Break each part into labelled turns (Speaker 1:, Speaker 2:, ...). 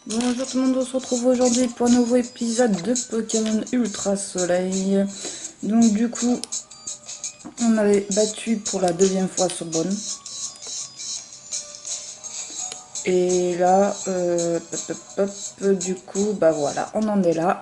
Speaker 1: Bonjour tout le monde, on se retrouve aujourd'hui pour un nouveau épisode de Pokémon Ultra Soleil. Donc du coup, on avait battu pour la deuxième fois sur Bonne. Et là, du coup, bah voilà, on en est là.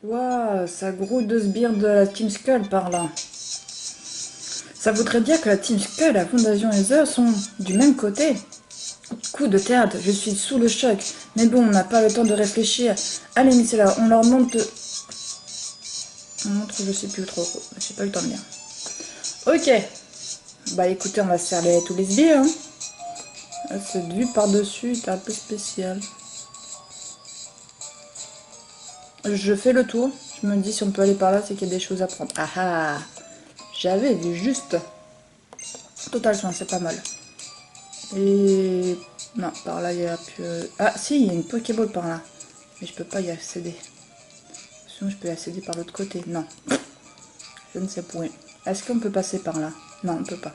Speaker 1: Waouh, ça grouille de sbires de la Team Skull par là. Ça voudrait dire que la Team Skull et la Fondation Heather sont du même côté. Coup de théâtre, je suis sous le choc. Mais bon, on n'a pas le temps de réfléchir. Allez, mais c'est là, on leur montre... On montre, je sais plus trop. J'ai pas eu le temps de lire. Ok. Bah écoutez, on va se faire tous les sbires. Hein. Cette vue par-dessus est un peu spéciale. Je fais le tour. Je me dis si on peut aller par là, c'est qu'il y a des choses à prendre. Ah ah. J'avais vu juste. Total soin, c'est pas mal. Et... Non, par là, il y a plus... Ah si, il y a une Pokéball par là. Mais je peux pas y accéder. Sinon, je peux y accéder par l'autre côté. Non. Je ne sais point. Est-ce qu'on peut passer par là? Non, on peut pas.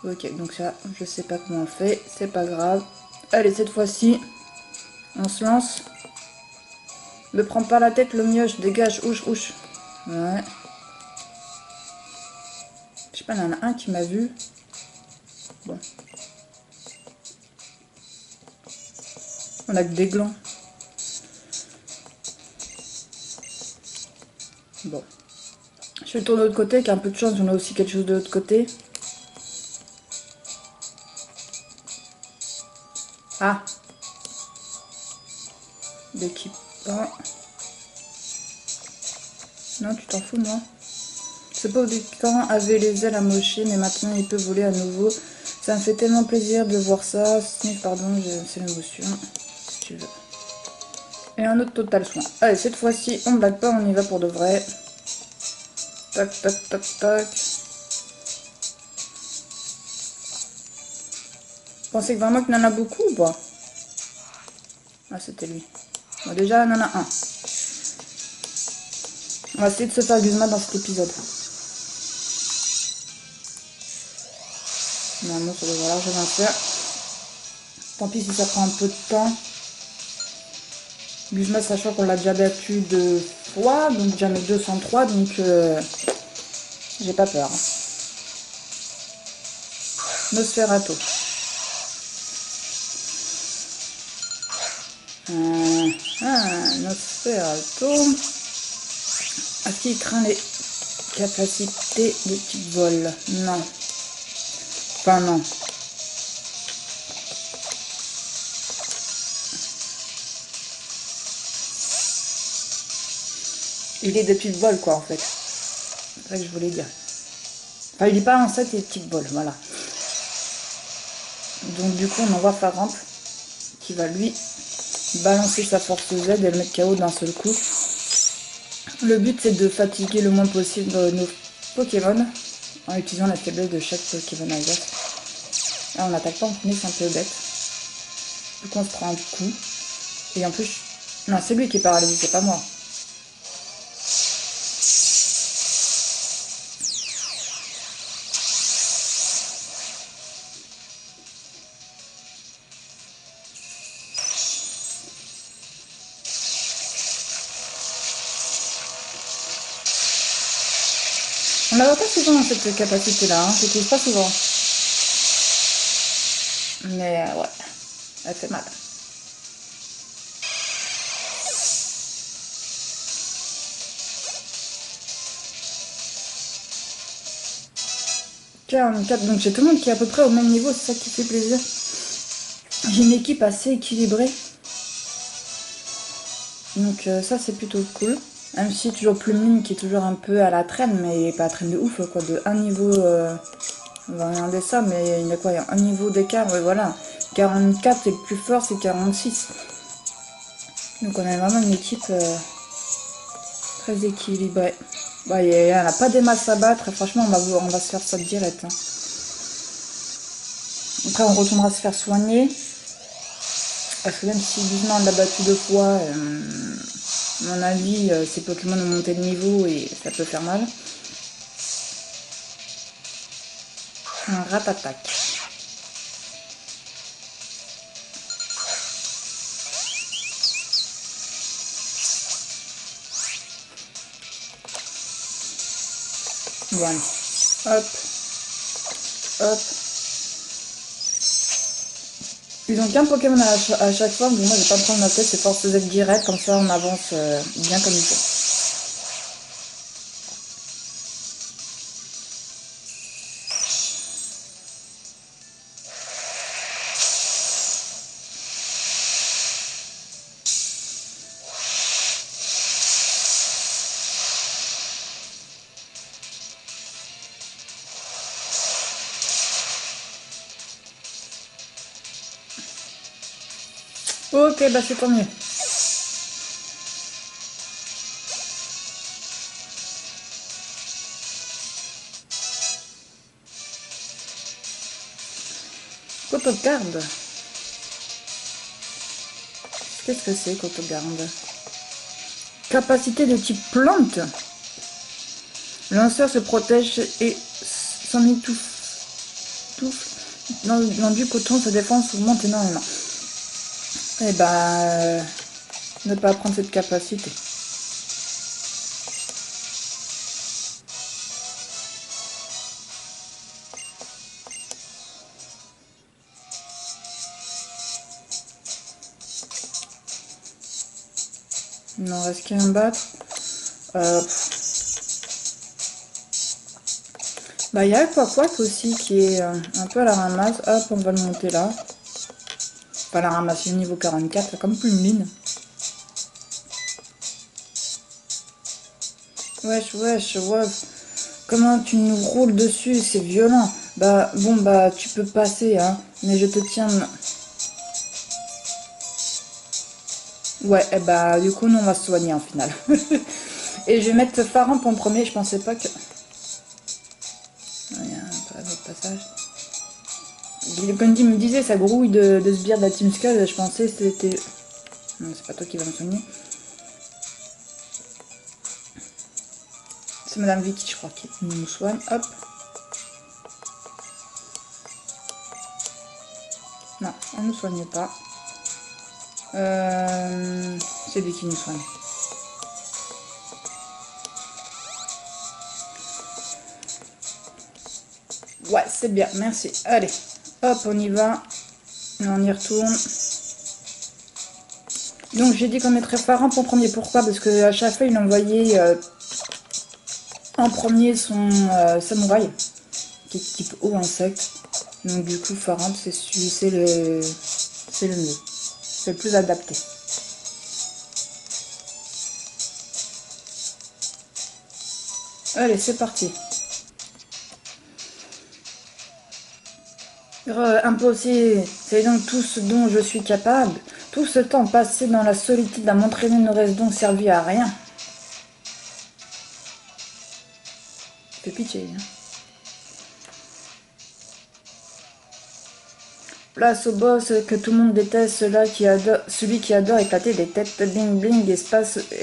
Speaker 1: Ok, donc ça, je sais pas comment on fait. C'est pas grave. Allez, cette fois-ci, on se lance. Me prends pas la tête, le mioche. Dégage, ouche, ouche. Ouais. Je sais pas, il y en a un qui m'a vu. Bon. On a que des glands. Bon. Je fais le tour de l'autre côté, qu'un peu de chance, on a aussi quelque chose de l'autre côté. Ah. D'équipement. Non, tu t'en fous, non? Ce pauvre débutant avait les ailes amochées, mais maintenant il peut voler à nouveau. Ça me fait tellement plaisir de voir ça. Sniff, pardon, c'est l'émotion. Si tu veux. Et un autre total soin. Allez, cette fois-ci, on blague pas, on y va pour de vrai. Tac, tac, tac, tac. Vous pensez que vraiment qu'il y en a beaucoup ou pas? Ah, c'était lui. Bon, déjà, il y en a un. On va essayer de se faire Guzma dans cet épisode. Normalement, ça devrait largement faire. Tant pis si ça prend un peu de temps. Guzma, sachant qu'on l'a déjà battu 2 fois, donc jamais 203, donc j'ai pas peur. Nosferatu. Nosferatu. Est-ce qu'il craint les capacités de type vol? Non. Enfin, non. Il est de type vol, quoi, en fait. C'est ça que je voulais dire. Enfin, il n'est pas ancêtre, il est de type vol, voilà. Donc, du coup, on envoie Faramp, qui va, lui, balancer sa force Z et le mettre KO d'un seul coup. Le but, c'est de fatiguer le moins possible nos Pokémon, en utilisant la faiblesse de chaque Pokémon adverse. Là, on n'attaque pas en premier, c'est un peu bête. Du coup, on se prend un coup. Et en plus... Non, c'est lui qui est paralysé, c'est pas moi. On la voit pas souvent dans cette capacité-là, hein. Je l'utilise pas souvent. Mais ouais, elle fait mal. Donc j'ai tout le monde qui est à peu près au même niveau, c'est ça qui fait plaisir. J'ai une équipe assez équilibrée. Donc ça c'est plutôt cool. Même si toujours Plumine qui est toujours un peu à la traîne, mais pas à la traîne de ouf quoi, de un niveau... on va regarder ça, mais il y a quoi? Il y a un niveau d'écart, ouais voilà. 44 et le plus fort c'est 46. Donc on a vraiment une équipe très équilibrée. Bah, elle n'a pas des masses à battre, franchement on va se faire ça direct. Hein. Après on retournera se faire soigner. Parce que même si Guzman l'a battu 2 fois, à mon avis, ces Pokémon ont monté de niveau et ça peut faire mal. Un Rat-Attaque. Voilà. Hop. Hop. Ils ont qu'un Pokémon à chaque fois, donc moi je vais pas me prendre ma tête, c'est force Z direct, comme ça on avance bien comme il faut. Ok, bah c'est tant mieux. Cotogarde. Qu'est-ce que c'est, Cotogarde? Capacité de type plante. Le lanceur se protège et s'en étouffe. Dans du coton, sa défense augmente énormément. Et bah, ne pas prendre cette capacité. Il n'en reste qu'un à battre. Bah, il y a Quack aussi qui est un peu à la ramasse. Hop, on va le monter là. Pas la ramasser au niveau 44, comme plus une mine. Wesh, wesh. Comment tu nous roules dessus, c'est violent. Bah, bon, bah, tu peux passer, hein. Mais je te tiens... Ouais, et bah, du coup, nous, on va se soigner en final. Et je vais mettre Faramp en premier, je pensais pas que... Il y a un autre passage. Quand il me disait ça grouille de sbires de la Team Skull, je pensais que c'était... Non, c'est pas toi qui vas me soigner. C'est Madame Vicky, je crois, qui nous soigne. Hop. Non, elle ne nous soigne pas. C'est lui qui nous soigne. Ouais, c'est bien, merci. Allez, hop, on y va. On y retourne. Donc j'ai dit qu'on mettrait Faramp en premier. Pourquoi? Parce que à chaque fois il envoyait en premier son samouraï, qui est type eau insecte. Donc du coup Faramp c'est le mieux. C'est le plus adapté. Allez, c'est parti. Impossible, c'est donc tout ce dont je suis capable. Tout ce temps passé dans la solitude à m'entraîner ne reste donc servi à rien. Fait pitié. Hein. Place au boss que tout le monde déteste, celui qui adore éclater des têtes bling bling et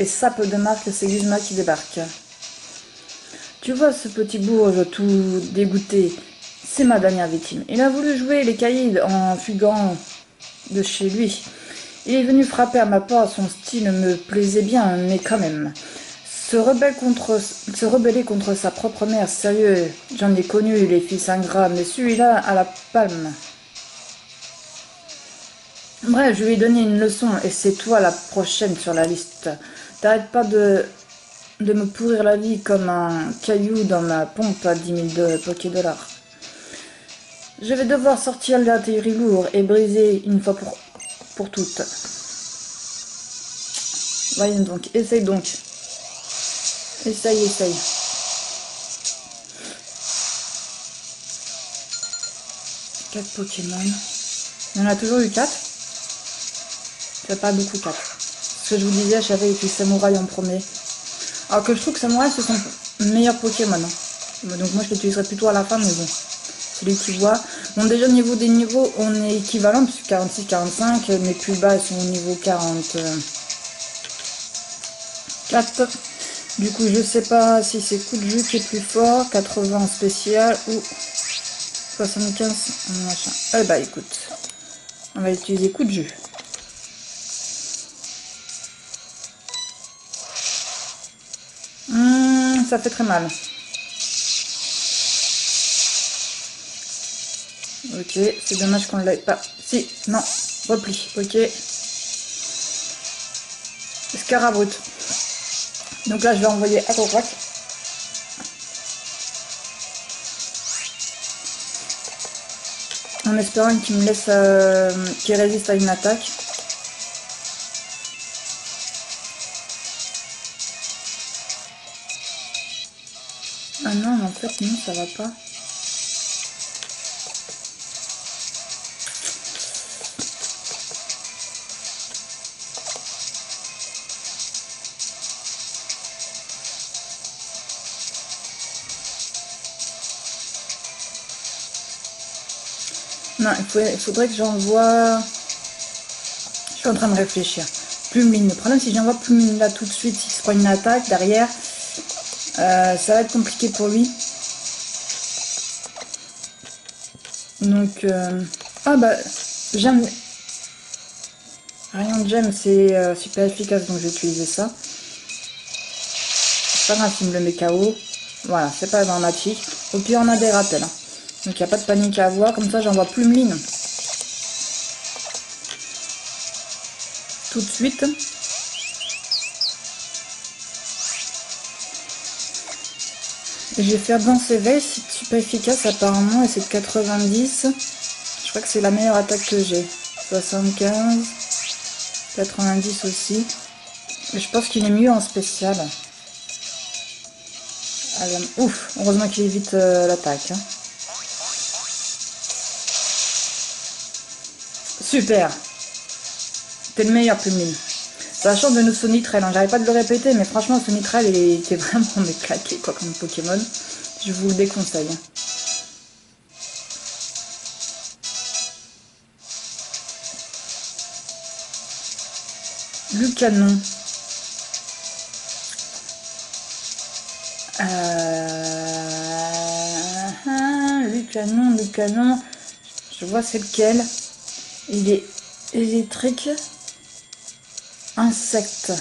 Speaker 1: sape de marque, c'est Guzma qui débarque. Tu vois ce petit bourge tout dégoûté, c'est ma dernière victime. Il a voulu jouer les caïds en fugant de chez lui. Il est venu frapper à ma porte, son style me plaisait bien, mais quand même. Se rebeller contre sa propre mère, sérieux, j'en ai connu les fils ingrats, mais celui-là à la palme. Bref, je lui ai donné une leçon, et c'est toi la prochaine sur la liste. T'arrêtes pas de me pourrir la vie comme un caillou dans ma pompe à 10 000 Poké-dollars. Je vais devoir sortir l'artillerie lourde et briser une fois pour toutes. Voyons donc, essaye donc. Essaye. 4 Pokémon. Il y en a toujours eu 4. C'est pas beaucoup 4. Ce que je vous disais, j'avais été Samouraï en premier. Alors que je trouve que Samouraï c'est son meilleur Pokémon. Hein. Donc moi je l'utiliserai plutôt à la fin, mais bon. C'est lui qui voit. Bon, déjà au niveau des niveaux, on est équivalent, puisque 46-45, mes plus bas elles sont au niveau 44. Du coup, je sais pas si c'est coup de jus qui est plus fort, 80 en spécial ou 75 en machin. Eh bah écoute, on va utiliser coup de jus. Ça fait très mal. Ok, c'est dommage qu'on ne l'ait pas. Si, non, repli, ok. Scarabrut. Donc là, je vais envoyer à Croc. En espérant qu'il me laisse, qu'il résiste à une attaque. Ah non, mais en fait, non, ça va pas. Non, il faudrait que j'envoie... Je suis en train de réfléchir. Plumeline. Le problème, si j'envoie Plumeline là tout de suite, s'il se prend une attaque derrière, ça va être compliqué pour lui. Donc, ah bah, j'aime... Rayon de gemme, c'est super efficace, donc je vais utiliser ça. C'est pas grave s'il me le met KO. Voilà, c'est pas dramatique. Au pire, on a des rappels. Hein. Donc, il n'y a pas de panique à avoir. Comme ça, j'envoie Plumeline. Tout de suite. Et je vais faire danse éveil, c'est super efficace apparemment, et c'est de 90. Je crois que c'est la meilleure attaque que j'ai. 75, 90 aussi. Et je pense qu'il est mieux en spécial. Alors, ouf, heureusement qu'il évite l'attaque. Hein. Super. T'es le meilleur, Plumeline. Ça change de nos Sonitrel, hein. J'arrête pas de le répéter, mais franchement, Sonitrel était vraiment claqué quoi comme Pokémon. Je vous le déconseille. Lucanon. Lucanon. Je vois c'est lequel. Il est électrique. Insecte.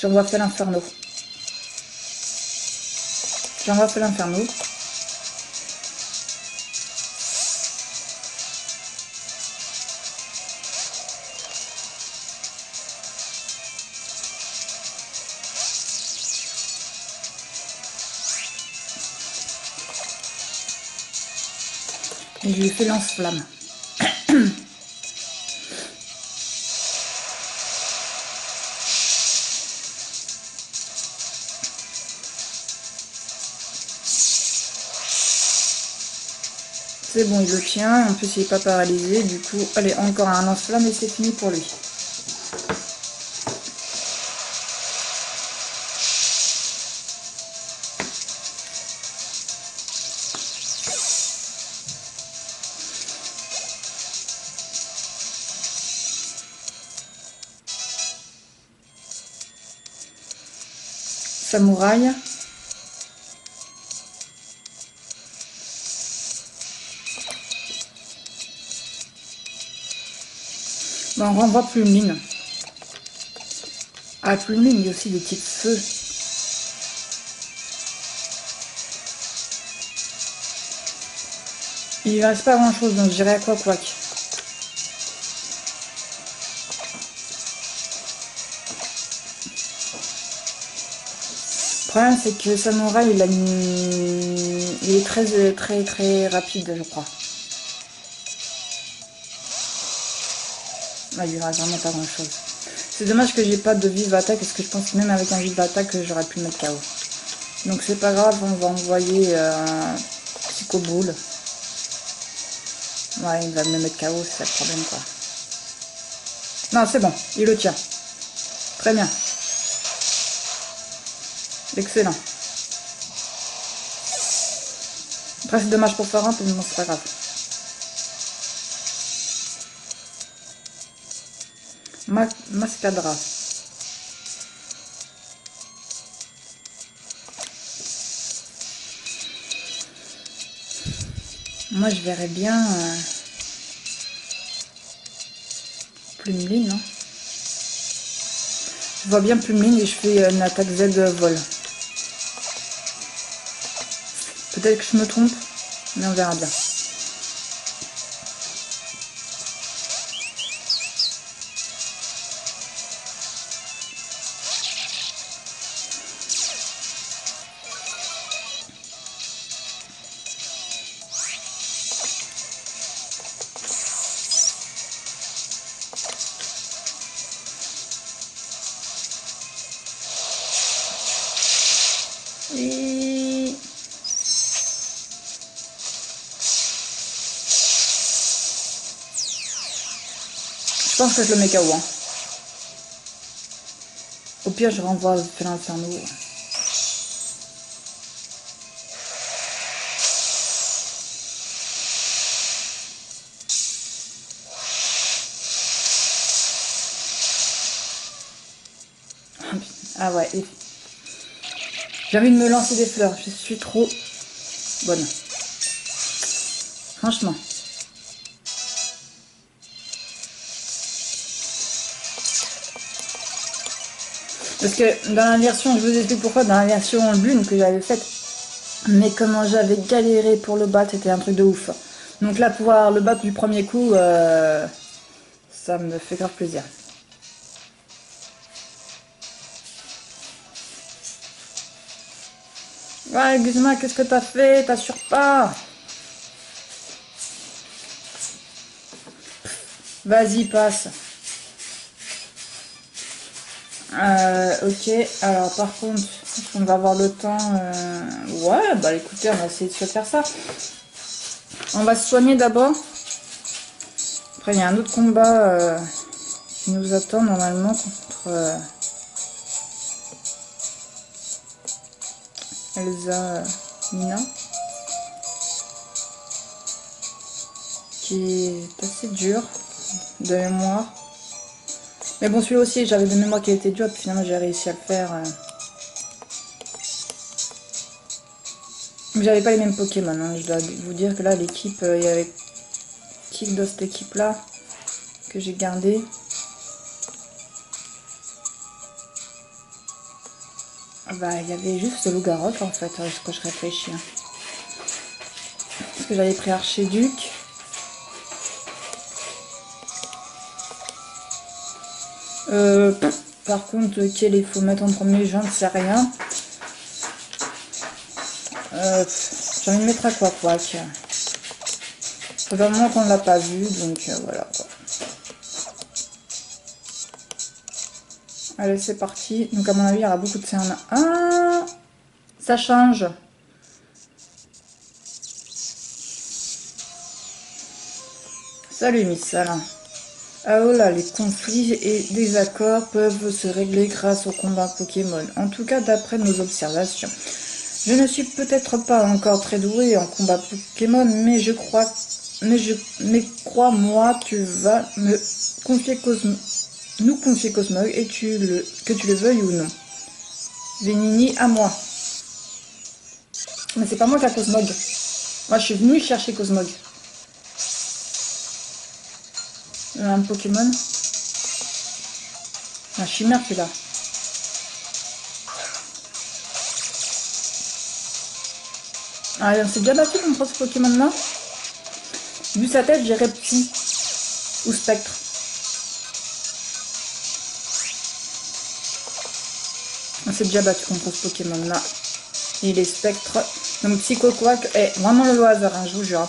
Speaker 1: J'envoie faire l'inferno. Et je lui fais lance-flamme. C'est bon, il le tient. En plus, il n'est pas paralysé. Du coup, allez, encore un lance-flamme et c'est fini pour lui. Samouraï. Bon, on renvoie Plumeline. Ah, Plumeline, il y a aussi des types feu. Il ne reste pas grand chose, donc j'irai à quoi. Le problème, c'est que Samouraï, il est très rapide, je crois. Là, il lui reste vraiment pas grand chose. C'est dommage que j'ai pas de vive attaque, parce que je pense que même avec un vive attaque, j'aurais pu le mettre KO. Donc c'est pas grave, on va envoyer Psycho Ball. Ouais, il va me mettre KO, c'est ça le problème quoi. Non, c'est bon, il le tient. Très bien. Excellent. Après c'est dommage pour Farah, mais bon c'est pas grave. Mascadra. Moi je verrais bien Plumeline, hein. Je vois bien Plumeline et je fais une attaque Z vol. Peut-être que je me trompe, mais on verra bien. Et... je pense que je le mets KO. Hein. Au pire, je renvoie l'inferno. Ah ouais. J'ai envie de me lancer des fleurs. Je suis trop bonne. Franchement. Parce que dans la version, je vous explique pourquoi, dans la version lune que j'avais faite, mais comment j'avais galéré pour le battre, c'était un truc de ouf. Donc là, pouvoir le battre du premier coup, ça me fait grave plaisir. Ouais, Guzma, qu'est-ce que t'as fait? T'assures pas? Vas-y, passe. Ok, alors par contre, on va avoir le temps. Ouais, bah écoutez, on va essayer de se faire ça. On va se soigner d'abord. Après, il y a un autre combat qui nous attend normalement contre Elsa Nina. Qui est assez dur de mémoire. Mais bon, celui-là aussi, j'avais de mémoire qui était dur, puis finalement j'ai réussi à le faire. Mais j'avais pas les mêmes Pokémon, hein. Je dois vous dire que là, l'équipe, il y avait qui dans cette équipe-là que j'ai gardé. Bah, il y avait juste le Loup-Garou en fait, quand je réfléchis. Hein. Parce que j'avais pris Archiduc. Par contre, quel il faut mettre en premier, j'en sais rien. J'ai envie de mettre à quoi, ça fait un moment qu'on ne l'a pas vu, donc voilà quoi. Allez, c'est parti. Donc à mon avis, il y aura beaucoup de cernes. Ah, ça change. Salut Missal. Ah oh là, les conflits et désaccords peuvent se régler grâce au combat Pokémon. En tout cas, d'après nos observations. Je ne suis peut-être pas encore très douée en combat Pokémon, mais mais crois-moi, tu vas me confier nous confier Cosmog et que tu le veuilles ou non. Vénini à moi. Mais c'est pas moi qui a Cosmog. Moi, je suis venue chercher Cosmog. Un Pokémon. Un chimère, celui-là. Ah, on s'est déjà battu contre ce Pokémon-là. Vu sa tête, j'irais Psy ou Spectre. On s'est déjà battu contre ce Pokémon-là. Il est Spectre. Donc Psycho Quack est vraiment le hasard, hein, je vous jure.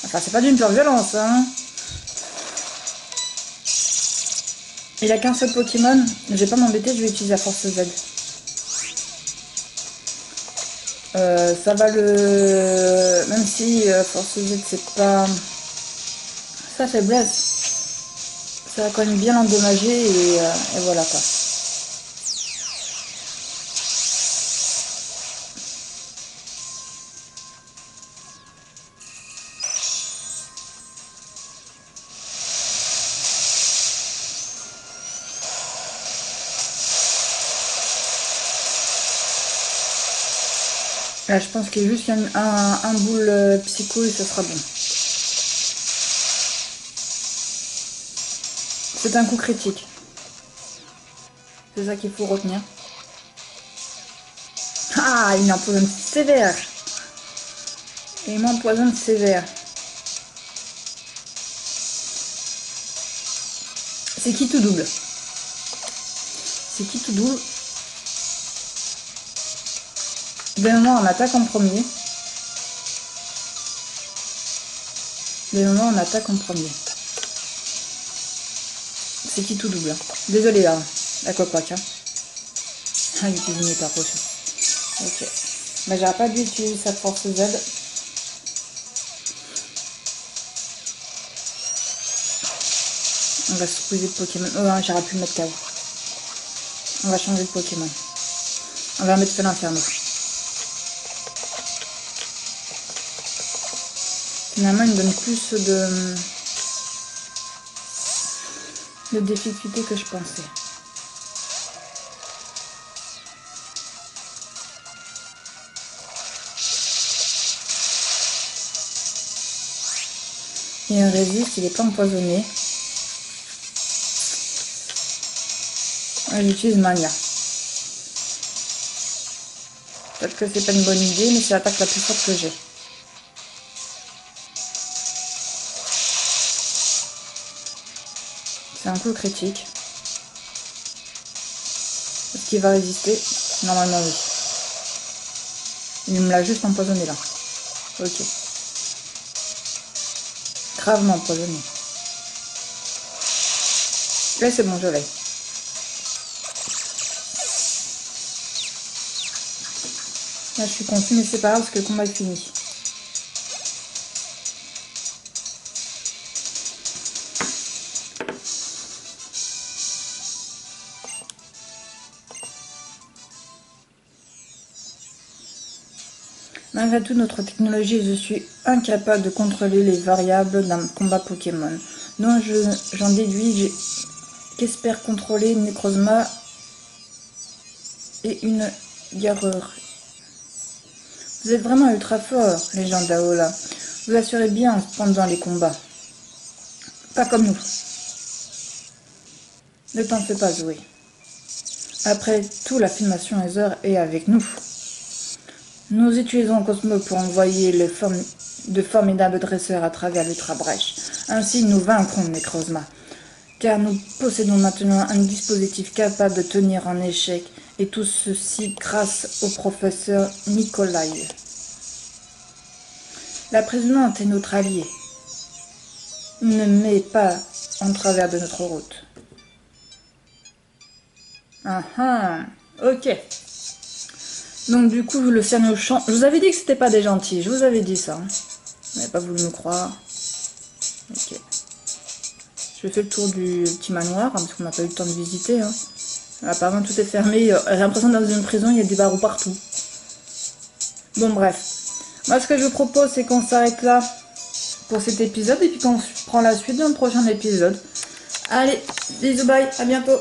Speaker 1: Enfin, c'est pas d'une pure violence, hein. Il a qu'un seul Pokémon. Je vais pas m'embêter, je vais utiliser la force Z. Ça va le... Même si force Z, c'est pas... sa faiblesse. Ça va quand même bien l'endommager et voilà quoi. Là, je pense qu'il y a juste un boule psycho et ça sera bon. C'est un coup critique. C'est ça qu'il faut retenir. Ah, il m'empoisonne sévère. Il m'empoisonne sévère. C'est qui tout double? C'est qui tout double? Des moments on attaque en premier. Des moments on attaque en premier. C'est qui tout double? Désolé là, la cocotte. Hein. Ah, j'utilise mes potions. Ok. Bah j'aurais pas dû utiliser sa force Z. On va se poser de Pokémon. Oh non, j'aurais pu mettre KO. On va changer de Pokémon. On va mettre l'inferno. Finalement, il me donne plus de difficulté que je pensais. Et un résiste, il n'est pas empoisonné. J'utilise Mania. Peut-être que c'est pas une bonne idée, mais c'est l'attaque la plus forte que j'ai. C'est un coup critique. Est-ce qu'il va résister? Normalement oui. Il me l'a juste empoisonné là. Ok. Gravement empoisonné. Là c'est bon, je l'ai. Là je suis confus mais c'est pas grave parce que le combat est fini. Malgré toute notre technologie, je suis incapable de contrôler les variables d'un combat Pokémon. Donc j'en déduis qu'espère contrôler Necrozma et une Gareur. Vous êtes vraiment ultra fort, les gens d'Aola. Vous assurez bien pendant les combats. Pas comme nous. Ne t'en fais pas, Zoé. Après tout, la filmation Ether est avec nous. Nous utilisons Cosmo pour envoyer de formidables dresseurs à travers l'ultra-brèche. Ainsi, nous vaincrons Necrozma. Car nous possédons maintenant un dispositif capable de tenir en échec. Et tout ceci grâce au professeur Nikolai. La présidente est notre alliée. Ne mets pas en travers de notre route. Ah ah, ok. Donc du coup, le fermier au champ... Je vous avais dit que c'était pas des gentils, je vous avais dit ça. Vous n'avez pas voulu me croire. Ok. Je fais le tour du petit manoir, hein, parce qu'on n'a pas eu le temps de visiter. Hein. Apparemment, tout est fermé. J'ai l'impression que dans une prison, il y a des barreaux partout. Bon, bref. Moi, ce que je vous propose, c'est qu'on s'arrête là pour cet épisode. Et puis qu'on prend la suite dans le prochain épisode. Allez, bisous, bye, à bientôt.